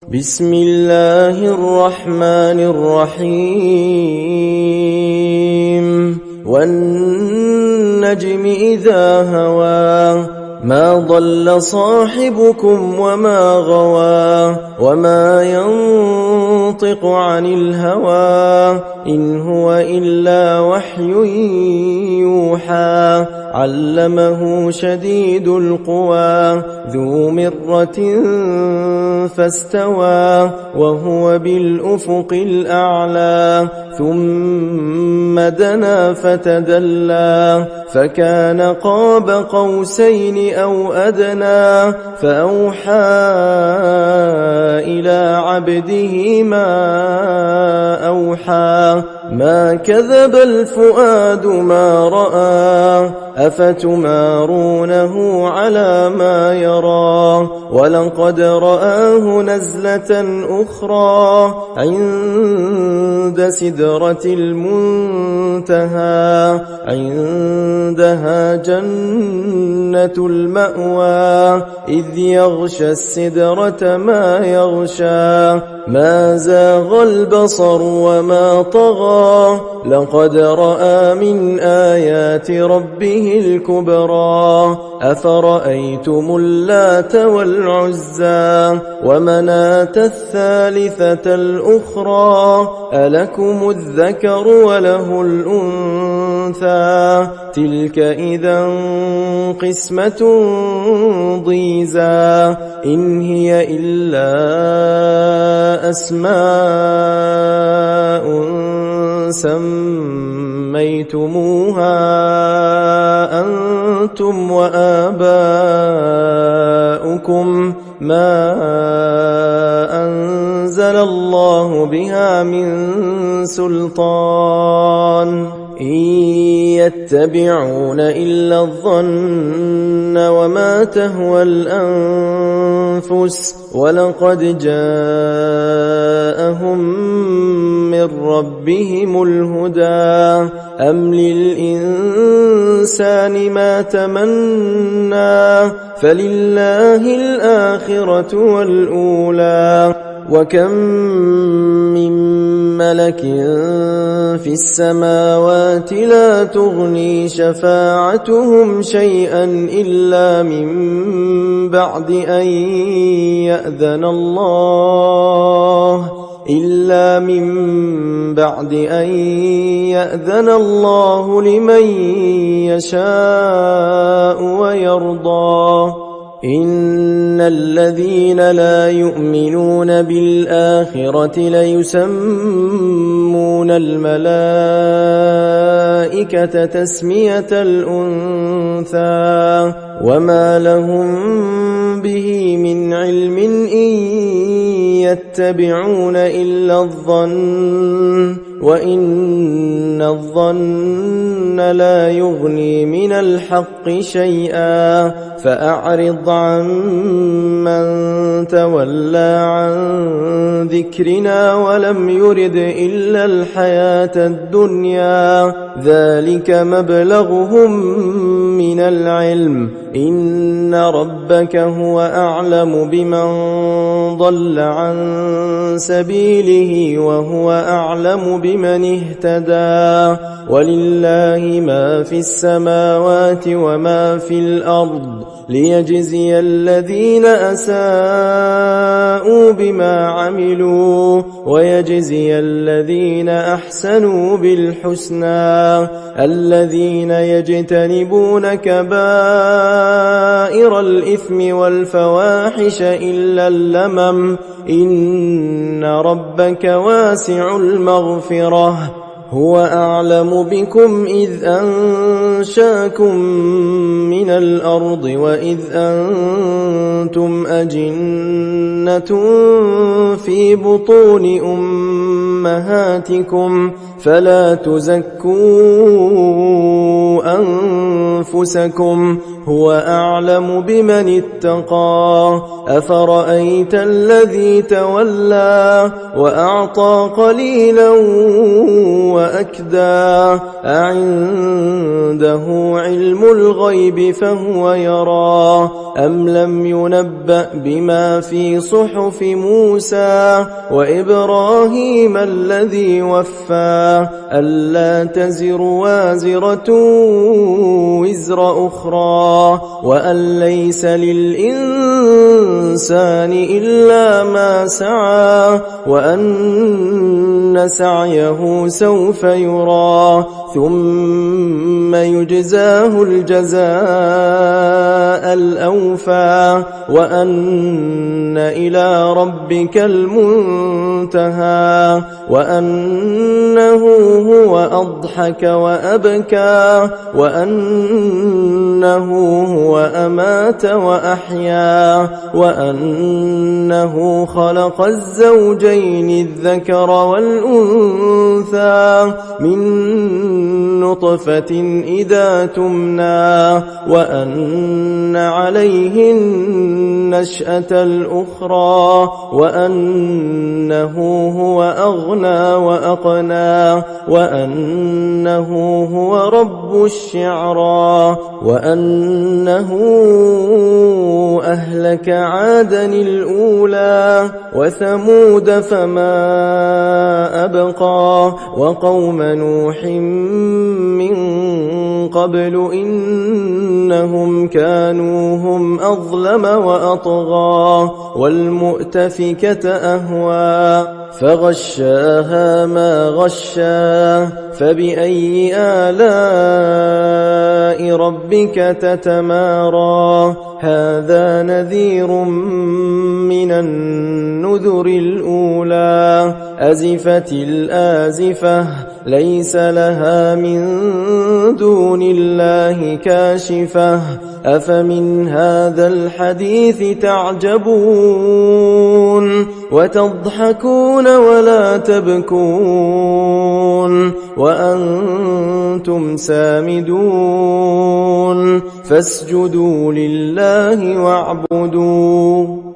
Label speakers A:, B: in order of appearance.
A: بسم الله الرحمن الرحيم والنجم إذا هوى ما ضل صاحبكم وما غوى وما ينطق عن الهوى إن هو إلا وحي يوحى علمه شديد القوى ذو مرة فاستوى وهو بالأفق الأعلى ثم دنا فتدلى فكان قاب قوسين أو أدنى فأوحى إلى عبده ما أوحى ما كذب الفؤاد ما رأى أفتمارونه على ما يرى ولقد رآه نزلة أخرى عند سدرة المنتهى عندها جنة المأوى إذ يغشى السدرة ما يغشى ما زاغ البصر وما طغى لقد رأى من آيات ربه الكبرى أفرأيتم اللات والعزى ومناة الثالثة الأخرى ألكم الذكر وله الأنثى تلك إذا قسمة ضيزى إن هي إلا أسماء سميتموها أنتم وآباؤكم ما أنزل الله بها من سلطان إن يتبعون إلا الظن وما تهوى الأنفس ولقد جاءهم من ربهم الهدى أم للإنسان ما تمنى فلله الآخرة والأولى وكم من ملك في السماوات لا تغني شفاعتهم شيئا إلا من بعد أن يأذن الله لمن يشاء ويرضى إن الذين لا يؤمنون بالآخرة ليسمون الملائكة تسمية الأنثى وما لهم به من علم إن يتبعون إلا الظن وإن الظن لا يغني من الحق شيئا فأعرض عن من تولى عن ذكرنا ولم يرد إلا الحياة الدنيا ذلك مبلغهم من العلم إن ربك هو أعلم بمن ضل عن سبيله وهو أعلم بمن اهتدى ولله ما في السماوات وما في الأرض ليجزي الذين أساءوا بما عملوا ويجزي الذين أحسنوا بالحسنى الذين يجتنبون كبائر الإثم والفواحش إلا اللمم إن ربك واسع المغفرة هو أعلم بكم إذ أنشاكم من الأرض وإذ أنتم أجنة في بطون أمهاتكم فلا تزكوا أنفسكم هو أعلم بمن اتقى أفرأيت الذي تولى وأعطى قليلا وأكدى أعنده علم الغيب فهو يرى أم لم ينبأ فَلْيُنَبَّأْ بِمَا فِي صُحُفِ مُوسَى وَإِبْرَاهِيمَ الَّذِي وَفَّى أَلَّا تَزِرُ وَازِرَةٌ وِزْرَ أُخْرَى وَأَن لَّيْسَ لِلْإِنسَانِ إِلَّا مَا سَعَىٰ وَأَنَّ سَعْيَهُ سَوْفَ يُرَىٰ ثُمَّ يُجْزَاهُ الْجَزَاءَ الْأَوْفَىٰ وَأَنَّ إِلَىٰ رَبِّكَ الْمُنتَهَىٰ وَأَنَّهُ هُوَ أَضْحَكَ وَأَبْكَىٰ وَأَنَّهُ هُوَ أَمَاتَ وَأَحْيَا وَأَنَّهُ خَلَقَ الزَّوْجَيْنِ الذَّكَرَ وَالْأُنثَىٰ مِن نُّطْفَةٍ إِذَا تُمْنَىٰ وَأَنَّ عَلَيْهِ النَّشْأَةَ الْأُخْرَىٰ وَأَنَّهُ هُوَ أَغْنَىٰ وَأَقْنَىٰ وَأَنَّهُ هُوَ رَبُّ الشِّعْرَىٰ وَأَنَّهُ أَهْلَكَ عَادًا الْأُولَىٰ وَثَمُودَ فَمَا أَبْقَىٰ وَقَوْمَ نُوحٍ مِّن قَبْلُ إِنَّهُمْ كَانُوا هُمْ أَظْلَمَ وَأَطْغَىٰ وَالْمُؤْتَفِكَةَ أَهْوَىٰ فَغَشَّاهَا مَا غَشَّىٰ فَبِأَيِّ آلَاءِ رَبِّكَ تَتَمَارَىٰ هَٰذَا نَذِيرٌ مِّنَ النُّذُرِ الْأُولَىٰ أَزِفَتِ الْآزِفَةُ لَيْسَ لَهَا مِن دُونِ اللَّهِ كَاشِفَةٌ أَفَمِنْ هَٰذَا الْحَدِيثِ تَعْجَبُونَ وَتَضْحَكُونَ وَلَا تَبْكُونَ وَأَنتُمْ سَامِدُونَ فَاسْجُدُوا لِلَّهِ وَاعْبُدُوا